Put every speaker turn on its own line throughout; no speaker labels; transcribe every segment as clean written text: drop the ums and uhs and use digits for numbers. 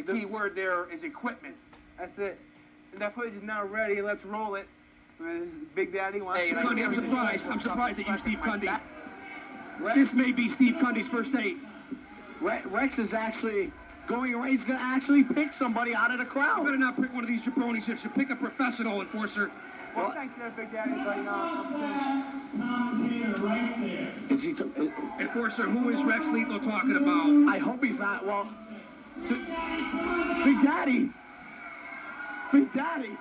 The key word there is equipment.
That's it.
And that footage is now ready. Let's roll it. Big Daddy wants to...
Kunde, I'm surprised at you, Steve Kunde. This may be Steve Kunde's first date.
Rex is actually going away. He's going to actually pick somebody out of the crowd.
You better not pick one of these jabronis. You should pick a professional enforcer.
Well, thanks there, Big Daddy, but
Enforcer, who is Rex Lethal talking about?
I hope he's not. Well, Big Daddy. Big Daddy.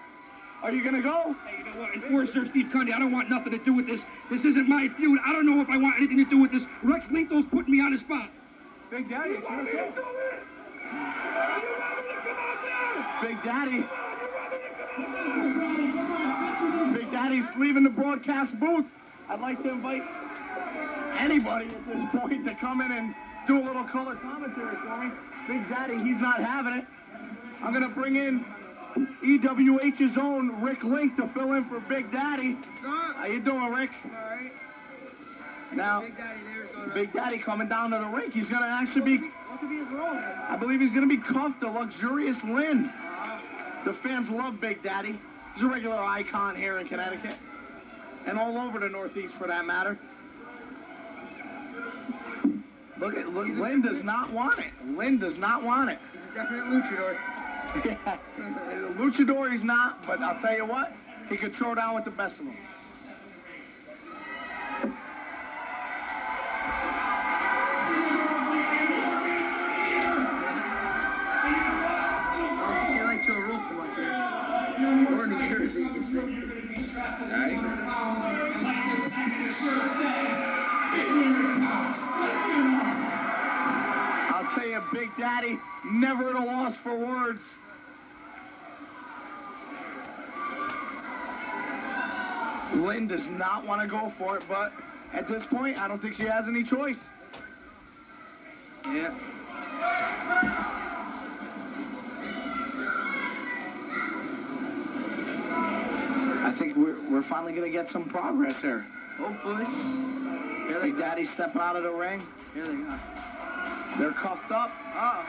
Are you going to go?
Hey, you know what? Enforcer Steve Kunde, I don't want nothing to do with this. This isn't my feud. I don't know if I want anything to do with this. Rex Lethal's putting me on the spot.
Big Daddy,
you want me to do it? You want me to come out there?
Big Daddy. Big Daddy's leaving the broadcast booth. I'd like to invite anybody at this point to come in and do a little color commentary for me. Big Daddy, he's not having it. I'm going to bring in EWH's own Rick Link to fill in for Big Daddy. How you doing, Rick?
All right.
Now, Big Daddy coming down to the rink. He's going to actually be, I believe he's going to be cuffed to Luxurious Lynn. The fans love Big Daddy. He's a regular icon here in Connecticut and all over the Northeast for that matter. Look, Lynn does not want it. Lynn does not want it.
He's a definite luchador.
Yeah, luchador he's not, but I'll tell you what, he could throw down with the best of them.
You like Joe Rules too much here. Or New Jersey, you can say.
I'll tell you, Big Daddy, never at a loss for words. Lynn does not want to go for it, but at this point, I don't think she has any choice.
Yeah.
I think we're finally going to get some progress here.
Hopefully.
Big Daddy stepping out of the ring.
Here they go.
They're cuffed up.
Oh.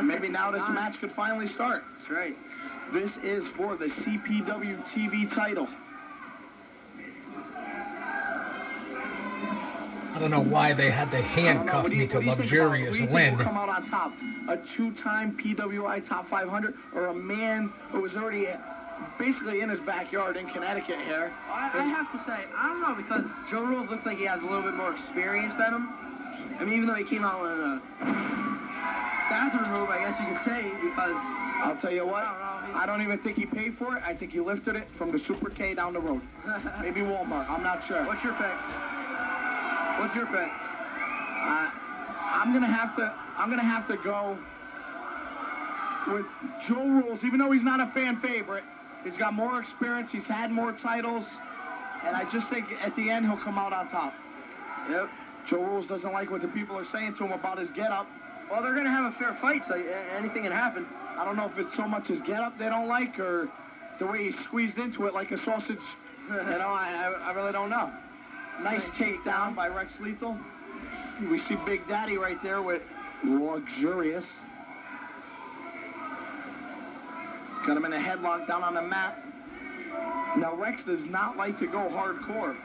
Maybe now this match could finally start.
That's right.
This is for the CPW TV title.
I don't know why they had to handcuff me to Luxurious Lynn.
Come out on top? A two-time PWI Top 500 or a man who was already basically in his backyard in Connecticut here?
I have to say, I don't know, because Joe Rules looks like he has a little bit more experience than him. I mean, even though he came out in a bathroom robe, I guess you could say, because...
I'll tell you what, I don't even think he paid for it. I think he lifted it from the Super K down the road. Maybe Walmart, I'm not sure.
What's your pick? What's your pick?
I'm gonna have to go with Joe Rules, even though he's not a fan favorite. He's got more experience, he's had more titles, and I just think at the end he'll come out on top.
Yep.
Joe Rules doesn't like what the people are saying to him about his get-up.
Well, they're gonna have a fair fight, so anything can happen.
I don't know if it's so much his get-up they don't like or the way he squeezed into it like a sausage. You know, I really don't know. Nice takedown by Rex Lethal. We see Big Daddy right there with Luxurious. Got him in a headlock down on the mat. Now, Rex does not like to go hardcore,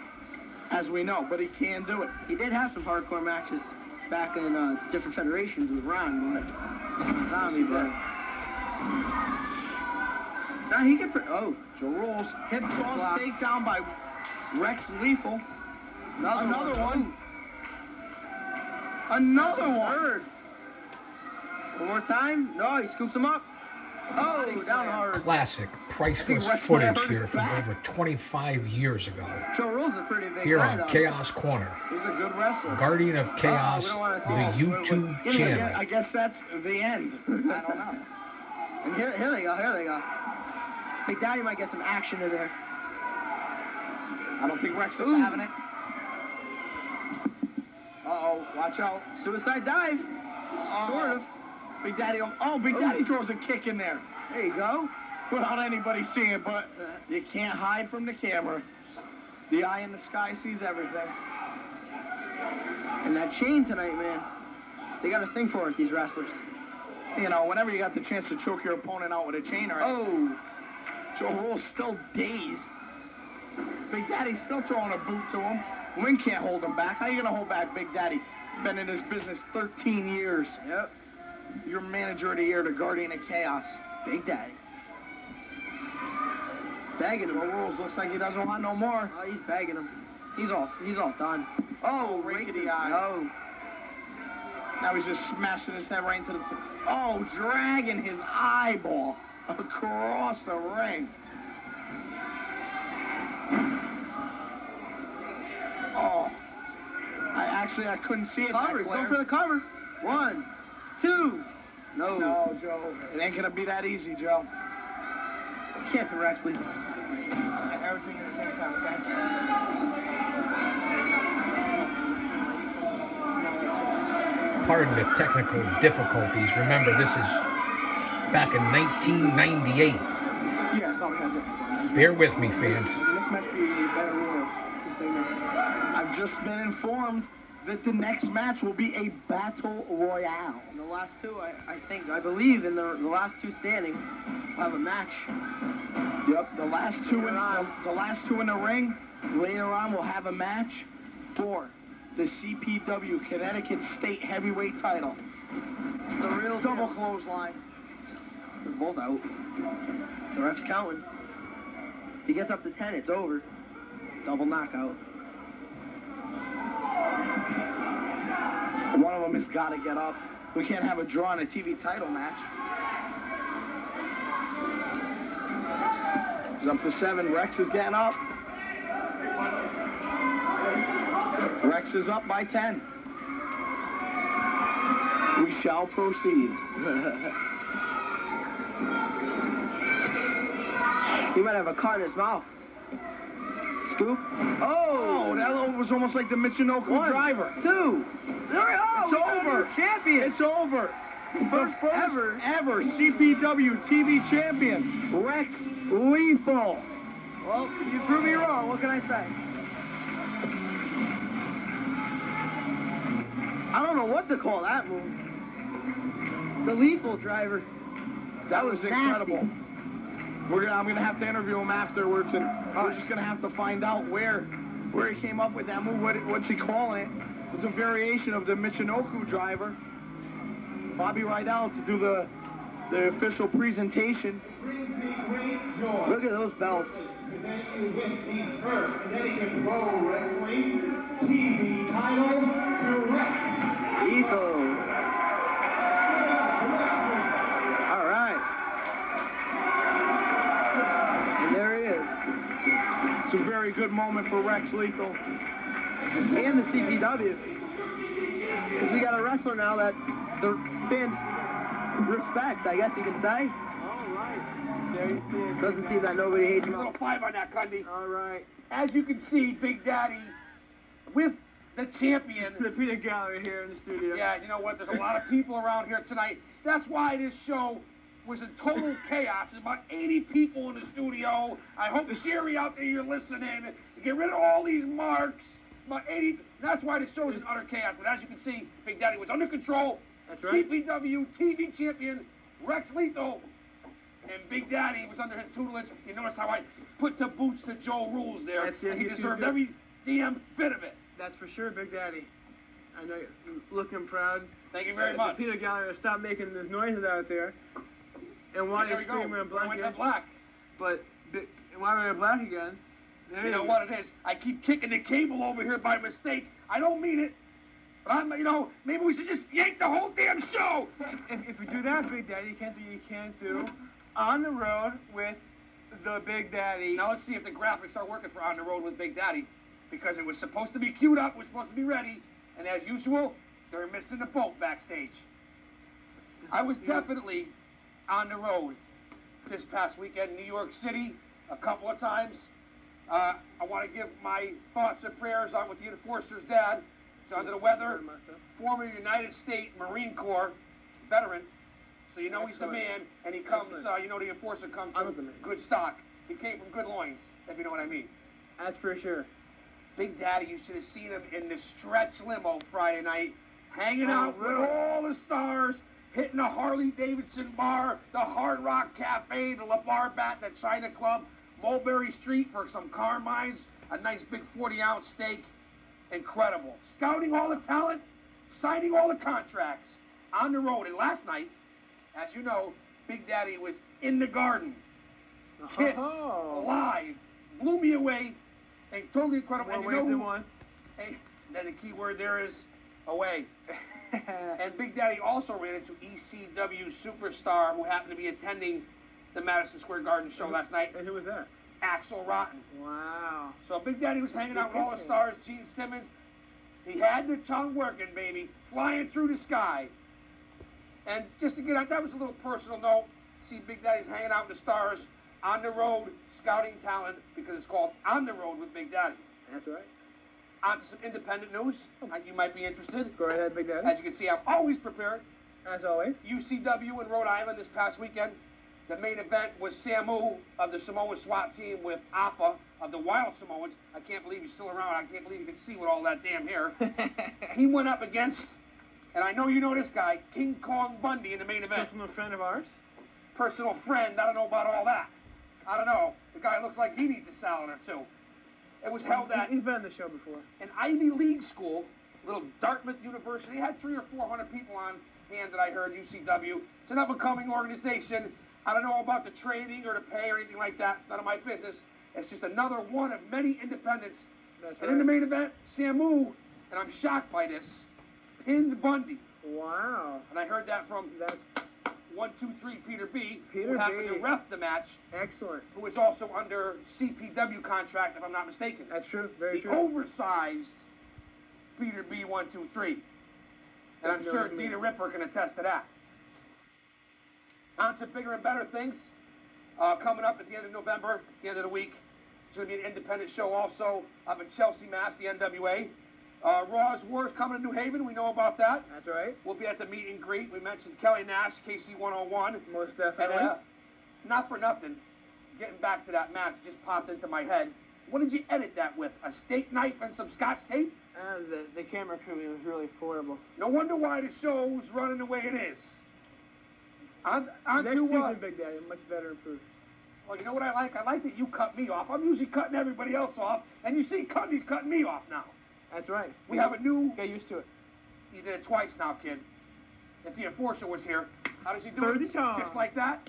as we know, but he can do it.
He did have some hardcore matches back in different federations with Ron, but Zombie, but... Now he can... Oh,
Joe Rules. Hip toss takedown by Rex Lethal. Another one. Another one.
One more time. No, he scoops him up. Oh, down hard.
Classic, priceless footage here from over 25 years ago.
Joe Rules is pretty big.
Here on Chaos Corner.
He's a good wrestler.
Guardian of Chaos, the YouTube channel.
I guess that's the end. I don't know.
And here they go. Here they go. Big Daddy might get some action in there.
I don't think Rex is having it. Uh-oh, watch out.
Suicide dive. Sort of.
Big Daddy, Big Daddy throws a kick in there.
There you go.
Without anybody seeing it, but you can't hide from the camera. The eye in the sky sees everything.
And that chain tonight, man. They got a thing for it, these wrestlers.
You know, whenever you got the chance to choke your opponent out with a chain, right?
Oh.
Joe Rule's still dazed. Big Daddy's still throwing a boot to him. Wing can't hold him back. How you gonna hold back Big Daddy? Been in this business 13 years.
Yep.
You're manager of the year, the guardian of chaos.
Big Daddy. Bagging him.
Joe Rules looks like he doesn't want no more.
Oh, he's bagging him. He's all done.
Oh, rake of the eye.
Oh.
Now he's just smashing his head right into the... Oh, dragging his eyeball across the ring. Oh. I couldn't see it.
Cover. Go for the cover. 1, 2. No.
No, Joe. It ain't gonna be that easy, Joe.
Can't Rex Lee.
Everything at the same time, okay?
Pardon the technical difficulties. Remember, this is back in 1998.
Yeah, I thought we had it.
Bear with me, fans.
This might be a better rule. I've just been informed that the next match will be a battle royale.
And the last two, I believe, in the last two standing, will have a match.
Yep, the last two in the ring. Later on, we'll have a match for the CPW Connecticut State Heavyweight title.
The real
double clothesline.
They're both out. The ref's counting. If he gets up to 10, it's over. Double knockout.
One of them has got to get up. We can't have a draw in a TV title match. He's up to 7. Rex is getting up. Rex is up by 10. We shall proceed.
He might have a card in his mouth. Scoop.
Oh, that was almost like the Michinoku
1,
driver.
2.
It's over.
Champion.
It's over.
First
ever CPW TV champion, Rex Lethal.
Well, you prove me wrong. What can I say? I don't know what to call that move. The lethal driver.
That was incredible.
Nasty.
I'm gonna have to interview him afterwards, and we're just gonna have to find out where he came up with that move. What's he calling it? It's a variation of the Michinoku driver. Bobby Rydell to do the official presentation.
Look at those belts.
Presenting with the first Connecticut Pro Wrestling TV title, Rex
Lethal. All right. And there he is.
It's a very good moment for Rex Lethal.
And the CPW. Because we got a wrestler now that the fans respect, I guess you can say.
All right. There you see it.
Doesn't seem that nobody hates
A
him.
little 5 on that, Kunde.
All right.
As you can see, Big Daddy with the champion.
The peanut gallery here in the studio.
Yeah, you know what? There's a lot of people around here tonight. That's why this show was in total chaos. There's about 80 people in the studio. I hope, Sherry, out there, you're listening. Get rid of all these marks. About 80. That's why the show was in utter chaos. But as you can see, Big Daddy was under control.
That's right.
CPW TV champion Rex Lethal. And Big Daddy was under his tutelage. You notice how I put the boots to Joe Rules there.
That's it.
He deserved every damn bit of it.
That's for sure, Big Daddy. I know you're looking proud.
Thank you very much.
The peanut gallery will stop making those noises out there. And while you're screaming in black,
Went to black.
but while we're in black again,
You know what it is? I keep kicking the cable over here by mistake. I don't mean it. But maybe we should just yank the whole damn show.
If we do that, Big Daddy, you can't do On the Road with the Big Daddy.
Now let's see if the graphics are working for On the Road with Big Daddy. Because it was supposed to be queued up, was supposed to be ready. And as usual, they're missing the boat backstage. I was definitely on the road this past weekend in New York City a couple of times. I want to give my thoughts and prayers on with the enforcer's dad. He's under the weather, former United States Marine Corps veteran. So you know he's the man, and he comes, the enforcer comes from good stock. He came from good loins, if you know what I mean.
That's for sure.
Big Daddy, you should have seen him in the stretch limo Friday night. hanging out with all the stars, hitting the Harley Davidson bar, the Hard Rock Cafe, the La Bar Bat, the China Club, Mulberry Street for some Carmines, a nice big 40-ounce steak. Incredible. Scouting all the talent, signing all the contracts, on the road. And last night, as you know, Big Daddy was in the Garden. Kiss, live, blew me away, and totally incredible. And you know who, hey, then the key word there is away. And Big Daddy also ran into ECW superstar who happened to be attending the Madison Square Garden show last night.
And who was that?
Axel Rotten.
Wow.
So Big Daddy was hanging out with all the stars. Gene Simmons, he had the tongue working, baby, flying through the sky. And just to get out, that was a little personal note. See, Big Daddy's hanging out with the stars on the road, scouting talent, because it's called On the Road with Big Daddy.
That's right.
On to some independent news. You might be interested.
Go ahead, Big Daddy.
As you can see, I'm always prepared.
As always.
UCW in Rhode Island this past weekend. The main event was Samu of the Samoa SWAT team with Alpha of the Wild Samoans. I can't believe he's still around. I can't believe you can see with all that damn hair. He went up against, and I know you know this guy, King Kong Bundy in the main event.
Personal friend of ours.
Personal friend. I don't know about all that. I don't know. The guy looks like he needs a salad or two. It was held at
He's been on the show before.
An Ivy League school, little Dartmouth University. It had 300 or 400 people on hand that I heard, UCW. It's an up-and-coming organization. I don't know about the training or the pay or anything like that. None of my business. It's just another one of many independents.
That's
and in the main event, Samu, and I'm shocked by this, pinned Bundy.
Wow.
And I heard that from
That's
123 Peter B,
Peter
who happened
B.
to ref the match,
excellent.
who is also under CPW contract, if I'm not mistaken.
That's true. Very
The
true.
oversized Peter B 123. And I'm
Know
sure
what you mean.
Dita Ripper can attest to that. On to bigger and better things. Coming up at the end of November, the end of the week. It's going to be an independent show also up in Chelsea, Mass, the NWA. Raw's Wars coming to New Haven. We know about that.
That's right.
We'll be at the meet and greet. We mentioned Kelly Nash, KC 101.
Most
And
definitely.
not for nothing, getting back to that match just popped into my head. What did you edit that with? A steak knife and some Scotch tape?
The camera crew was really horrible.
No wonder why the show's running the way it is. On
Next
to,
season, Big Daddy, much better improved.
well, you know what I like? I like that you cut me off. I'm usually cutting everybody else off, and you see Kunde's cutting me off now.
That's right.
We have a new...
Get used to it.
You did it twice now, kid. If the enforcer was here, how does he do
30
it?
times.
Just like that.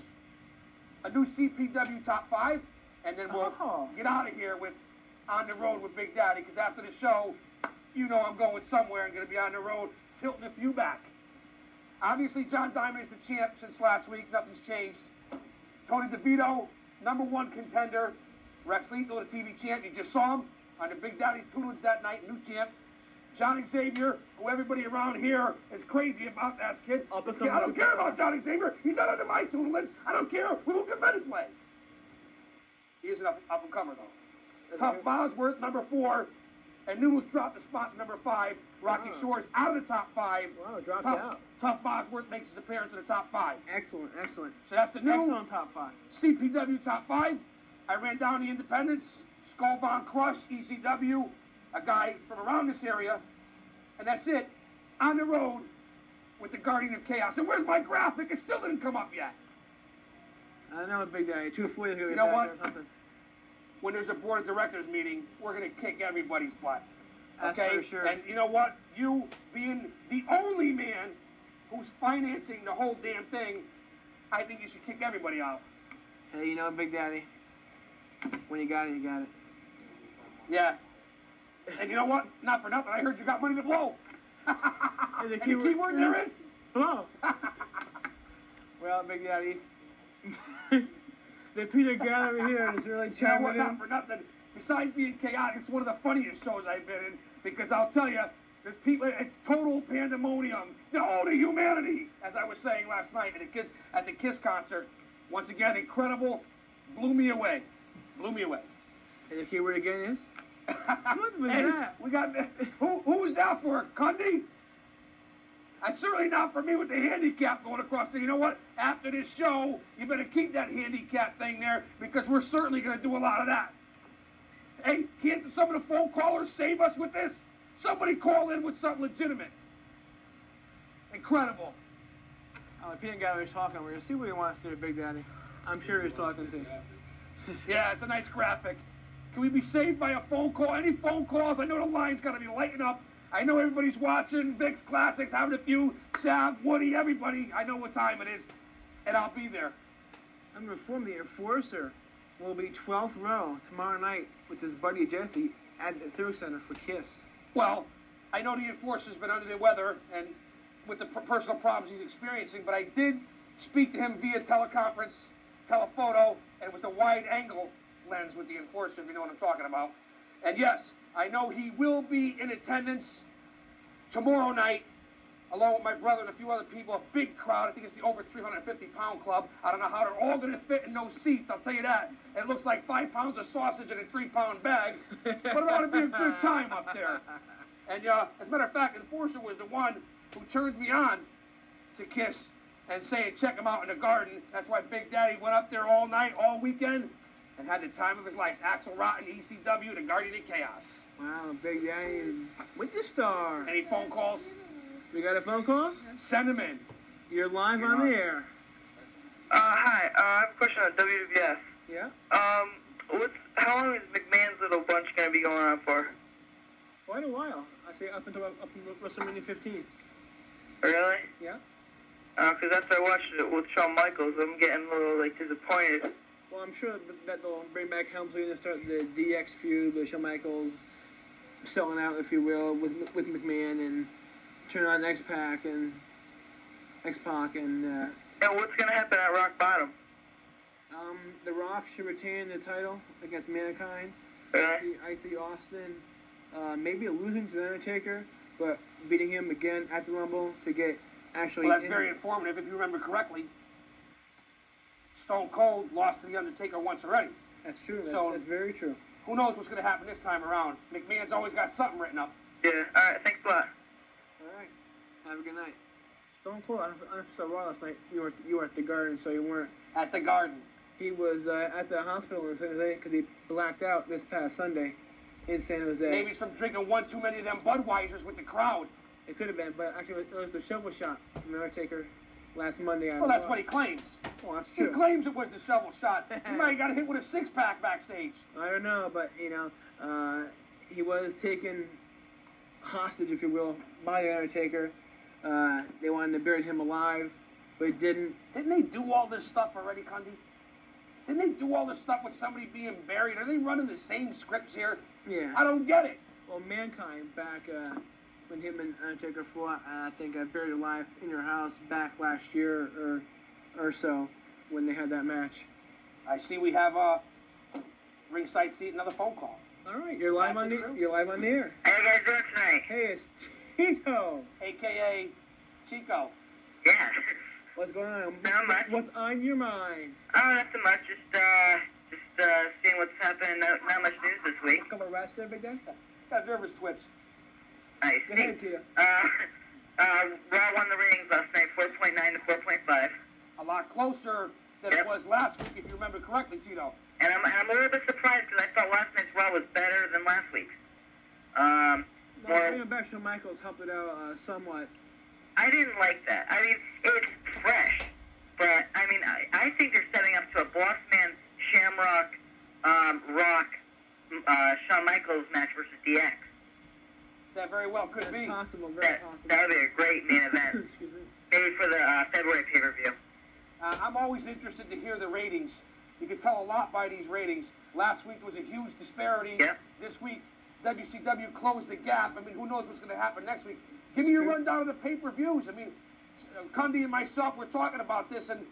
A new CPW top 5, and then we'll get out of here with On the Road with Big Daddy, because after the show, you know I'm going somewhere and going to be on the road, tilting a few back. Obviously, John Diamond is the champ since last week. Nothing's changed. Tony DeVito, #1 contender. Rex Lethal, the TV champ. You just saw him on the Big Daddy's tutelage that night, new champ. John Xavier, who everybody around here is crazy about, that kid. I don't care about John Xavier. He's not under my tutelage. I don't care who can better play. He is an up-and-comer, though. Tough Bosworth, #4. And Noodles dropped the spot to #5. Rocky Shores out of the top 5.
Wow, dropped out.
Tough Bosworth makes his appearance in the top 5.
Excellent, excellent.
So that's the new
Excellent top 5.
CPW top 5. I ran down the independents. Skull Von Crush, ECW, a guy from around this area. And that's it. On the road with the Guardian of Chaos. And where's my graphic? It still didn't come up yet.
I know, Big Daddy. 240 is going to be
You know
back
what?
there or something.
When there's a board of directors meeting, we're going to kick everybody's butt.
That's
Okay?
for sure.
And you know what? You being the only man who's financing the whole damn thing, I think you should kick everybody out.
Hey, you know, Big Daddy, when you got it, you got it.
Yeah. And you know what? Not for nothing. I heard you got money to blow.
And the
And the key word there is?
Hello. Well, Big Daddy, the Peter Gallery here is really
You know what?
chiming
Not
in.
for nothing. Besides being chaotic, it's one of the funniest shows I've been in, because I'll tell you, there's people, it's total pandemonium. The ode of humanity, as I was saying last night at the Kiss concert. Once again, incredible. Blew me away. Blew me away.
And the keyword again is? What was
Hey,
that?
we got, who's that for? Kunde? Certainly not for me with the handicap going across there. You know what? After this show, you better keep that handicap thing there, because we're certainly going to do a lot of that. Hey, can't some of the phone callers save us with this? Somebody call in with something legitimate. Incredible.
The peanut gallery's talking. We're gonna see what he wants to do, Big Daddy. I'm sure he's talking to.
Yeah, it's a nice graphic. Can we be saved by a phone call? Any phone calls? I know the line's got to be lighting up. I know everybody's watching. Vic's Classics, having a few. Sav, Woody, everybody. I know what time it is, and I'll be there.
I'm gonna inform the Enforcer will be 12th row tomorrow night with his buddy Jesse at the Civic Center for Kiss.
Well, I know the Enforcer's been under the weather and with the personal problems he's experiencing, but I did speak to him via teleconference, telephoto, and it was the wide angle lens with the Enforcer, if you know what I'm talking about. And yes, I know he will be in attendance tomorrow night, along with my brother and a few other people, a big crowd. I think it's the over 350-pound club. I don't know how they're all going to fit in those seats, I'll tell you that. It looks like 5 pounds of sausage in a 3-pound bag, but it ought to be a good time up there. And as a matter of fact, Enforcer was the one who turned me on to Kiss and saying, check him out in the Garden. That's why Big Daddy went up there all night, all weekend, and had the time of his life. Axel Rotten, ECW, the Guardian of Chaos.
Wow, Big Daddy with the star.
Any phone calls?
We got a phone call?
Send them in.
You're live on the air.
Hi, I have a question on WWF.
Yeah?
How long is McMahon's little bunch going to be going on for?
Quite a while. I say up until WrestleMania 15.
Really?
Yeah?
Because after I watched it with Shawn Michaels, I'm getting a little, disappointed.
Well, I'm sure that they'll bring back Helmsley and start the DX feud with Shawn Michaels selling out, if you will, with McMahon, and turn on X-Pac and X-Pac and...
And what's going to happen at Rock Bottom?
The Rock should retain the title against Mankind.
Really?
I see Austin maybe losing to The Undertaker, but beating him again at the Rumble to get actually...
Well, that's very informative. If you remember correctly, Stone Cold lost to The Undertaker once already.
That's true.
So,
that's very true.
Who knows what's going to happen this time around? McMahon's always got something written up.
Yeah, alright, thanks a lot.
Alright, have a good night. Stone Cold, I don't know if you saw Raw last night. You were at the Garden, so you weren't.
At the Garden.
He was at the hospital in San Jose because he blacked out this past Sunday in San Jose.
Maybe he's from drinking one too many of them Budweisers with the crowd.
It could have been, but actually it was the shovel shot from The Undertaker last Monday.
Well, that's what he claims.
Well, that's
He
true.
claims it was the shovel shot. He might have got hit with a 6-pack backstage.
I don't know, but, he was taken hostage, if you will, by The Undertaker. They wanted to bury him alive, but it didn't.
Didn't they do all this stuff already, Kunde? Didn't they do all this stuff with somebody being buried? Are they running the same scripts here?
Yeah.
I don't get it.
Well, Mankind, back when him and Undertaker fought, I think Buried Alive in Your House back last year or so when they had that match.
I see we have ringside seat, another phone call.
All right, you're live on the air.
How you guys doing tonight?
Hey, it's Tito.
AKA Chico.
Yeah.
What's going on?
Not much.
What's on your mind?
Oh, nothing much. Just seeing what's happening. Not much news this week.
A couple of rats there, Big Dan?
Got a nervous twitch.
Nice.
Go ahead, Tito.
Raw won the ratings last night, 4.9 to 4.5.
A lot closer than it was last week, if you remember correctly, Tito.
And I'm a little bit surprised because I thought last night's Raw was better than last week's.
Bringing back Shawn Michaels helped it out somewhat.
I didn't like that. I mean, it's fresh, but I mean, I think they're setting up to a Boss Man, Shamrock, Rock, Shawn Michaels match versus DX.
That very well could
That's
be.
possible, very possible.
That would be a great main event.
Excuse me.
Maybe for the February pay-per-view.
I'm always interested to hear the ratings. You can tell a lot by these ratings. Last week was a huge disparity.
Yep.
This week, WCW closed the gap. I mean, who knows what's going to happen next week? Give me your rundown of the pay-per-views. I mean, Kunde and myself were talking about this, and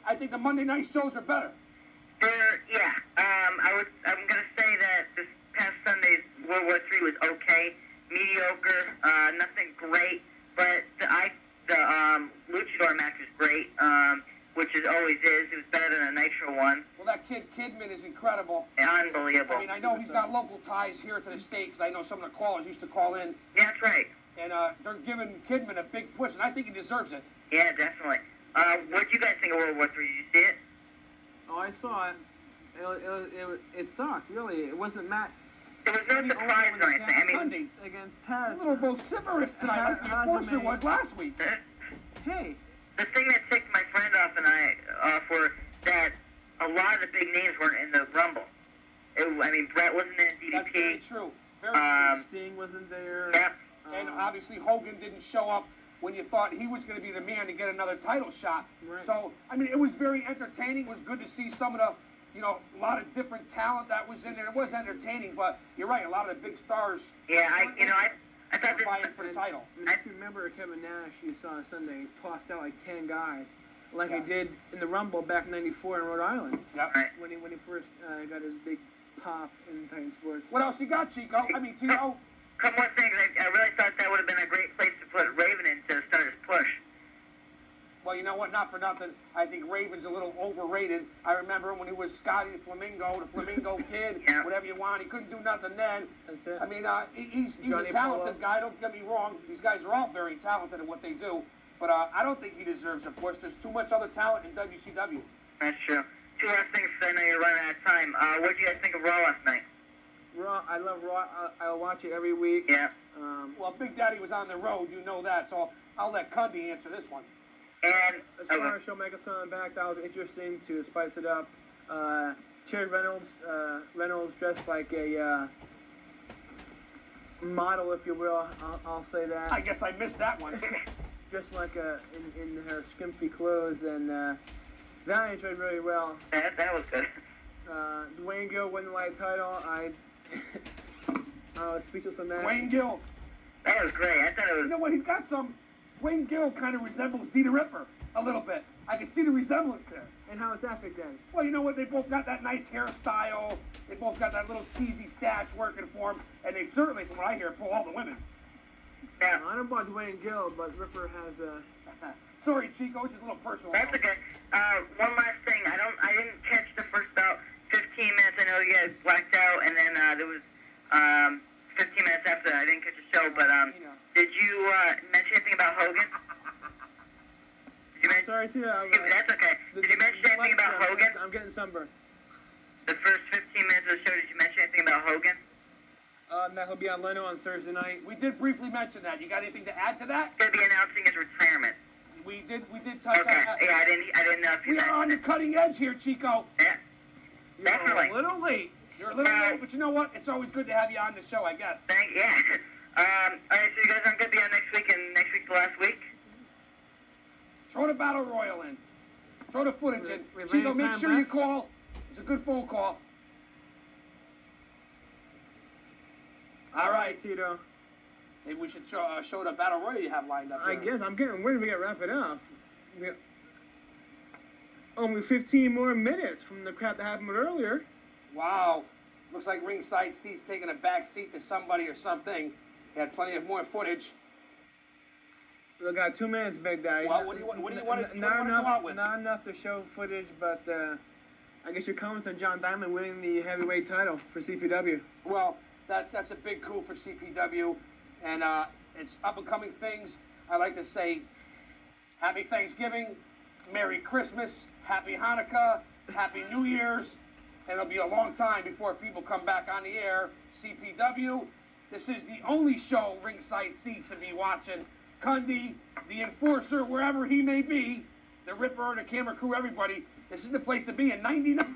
I think the Monday night shows are better.
I'm going to say that this past Sunday's World War III was okay. Mediocre, nothing great, but the Luchador match was great, which it always is. It was better than a Nitro one.
Well, that kid Kidman is incredible.
Unbelievable.
I mean, I know he's got local ties here to the States. I know some of the callers used to call in.
Yeah, that's right.
And they're giving Kidman a big push, and I think he deserves it.
Yeah, definitely. What did you guys think of World War III? Did you see it?
Oh, I saw it. It sucked, really. It wasn't Matt.
There was no surprise or anything. I mean,
Kunde,
against Taz.
a little vociferous tonight, like the Enforcer was last week.
Hey.
The thing that ticked my friend off and I for that a lot of the big names weren't in the Rumble. I mean, Brett wasn't in DDP.
That's very true. Very true.
Sting wasn't there.
Yeah.
And obviously Hogan didn't show up when you thought he was going to be the man to get another title shot.
Right.
So, I mean, it was very entertaining. It was good to see some of the, you know, a lot of different talent that was in there. It was entertaining, but you're right, a lot of the big stars.
Yeah, I thought
were fighting for the title.
I mean, if you remember Kevin Nash, you saw on Sunday, tossed out like 10 guys, like he did in the Rumble back in '94 in Rhode Island.
Yep.
Right.
When he first got his big pop in Titan Sports.
What else you got, Chico? I mean, Tito.
Couple more things. I really thought that would have been a great place to put Raven in to start his push.
Well, you know what? Not for nothing. I think Raven's a little overrated. I remember when he was Scotty the Flamingo Kid,
Yeah.
whatever you want. He couldn't do nothing then.
That's it.
I mean, he's
Johnny
a talented
Polo.
guy. Don't get me wrong. These guys are all very talented at what they do. But I don't think he deserves a push. There's too much other talent in WCW.
That's true. Two last things, 'cause I know you're running out of time. What did you guys think of Raw last night?
Raw, I love Raw. I'll watch it every week.
Yeah.
Well, Big Daddy was on the road. You know that. So I'll let Kunde answer this one.
And
As far as Showmaker's coming back, that was interesting to spice it up. Cherry Reynolds dressed like a model, if you will. I'll say that.
I guess I missed that one.
Dressed like in her skimpy clothes, and that I enjoyed really well.
that was good.
Dwayne Gill won the light title. I was speechless on that.
Dwayne Gill.
That was great. I thought it
You
was.
know what? He's got some. Dwayne Gill kind of resembles Dieter Ripper a little bit. I can see the resemblance there.
And how is that big then?
Well, you know what? They both got that nice hairstyle. They both got that little cheesy stash working for them. And they certainly, from what I hear, pull all the women.
Yeah.
I don't know about Dwayne Gill, but Ripper has a.
Sorry, Chico. It's just a little personal.
That's okay. One last thing. I didn't catch the first about 15 minutes. I know you guys blacked out, and then there was 15 minutes after that. I didn't catch the show, but did you mention anything about Hogan? Did you mention?
Sorry too.
That's okay. Did you mention anything about Hogan?
I'm getting sunburned.
The first 15 minutes of the show. Did you mention anything about Hogan?
That he'll be on Leno on Thursday night.
We did briefly mention that. You got anything to add to that?
He's gonna be announcing his retirement.
We did touch on
Okay.
that.
Yeah, I didn't know if you
We are on the
mentioned it.
cutting edge here, Chico.
Yeah. Definitely.
A little late.
You're a little late, but you know what? It's always good to have you on the show, I guess.
Yeah. All right, so you guys aren't gonna be on next week, and next week's the last week.
Throw the battle royal in. Throw the footage in.
We have
Chico,
any
make
time
sure you
left?
call. It's a good phone call. All right.
Tito.
Maybe we should show the battle royal you have lined up
I
here.
guess I'm getting worried we gotta wrap it up. We got only 15 more minutes from the crap that happened earlier.
Wow. Looks like Ringside Seat's taking a back seat to somebody or something. He had plenty of more footage.
We got 2 minutes, Big Daddy.
Well, what do you want to come out with?
Not enough to show footage, but I guess your comments on John Diamond winning the heavyweight title for CPW.
Well, that's a big coup for CPW, and it's up-and-coming things. I like to say Happy Thanksgiving, Merry Christmas, Happy Hanukkah, Happy New Year's, and it'll be a long time before people come back on the air. CPW, this is the only show Ringside Seat to be watching. Kunde, the Enforcer, wherever he may be, the Ripper, the camera crew, everybody, this is the place to be in '99.